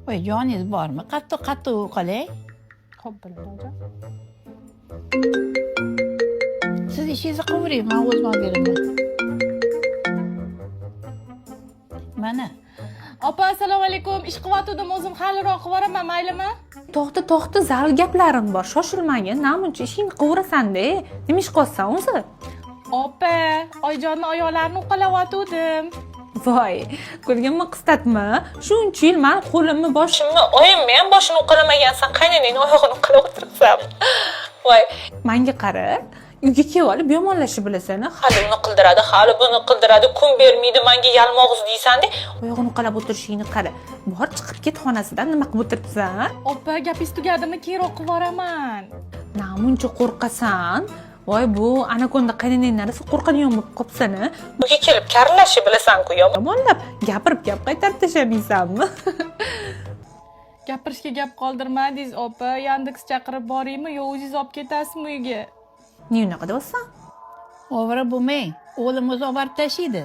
voy joningiz bormi? Qattiq qolay. Xo'p, Bildirjon. Siz ishingizni qilavering, men o'zim olib beraman. Mana. Opa, assalomu alaykum. Ish qilyotgandim, o'zim haliroq qilib yuboraman, maylimi? To'xta, zaril gaplarim bor. Shoshilmagin. Namuncha ishingni qilaverasanda. Nima ish qilyapsan o'zi? Opa, oyijonning oyoqlarini uqalayotgandim. Voy, ko'rganmi qistatma? Shuncha yil men qo'limni, boshimni, oyimni ham boshini uqalamagansan, qaynonangni oyog'ini uqalab o'tiribsan. Voy, menga qara. Uyga kelib olib yomonlashib bilasan, hali uni qildiradi, hali buni qildiradi, kun bermaydi, menga yalmog'iz deysan-da, oyog'ini uqalab o'tirishingni qara. Bor, chiqib ket xonasidan, nima qilib o'tiribsan? Opa, gapingiz tugadimi? Keyinroq qilib yuboraman. Namuncha qo'rqasan? Voy, bu anakonda qaynonangdan narsa qo'rqadigan bo'lib qopsan-a? Uyga kelib karlashib bilasan-ku, yomonlab gapirib gap qaytarib tashlamaysanmi? Gapirishga gap qoldirmadingiz, opa. Yandex chaqirib boraymi yo o'zingiz olib ketasizmi uyga? Nima unaqa deyapsan? Ovora bo'lmang. O'g'lim o'zi olib borib tashlaydi.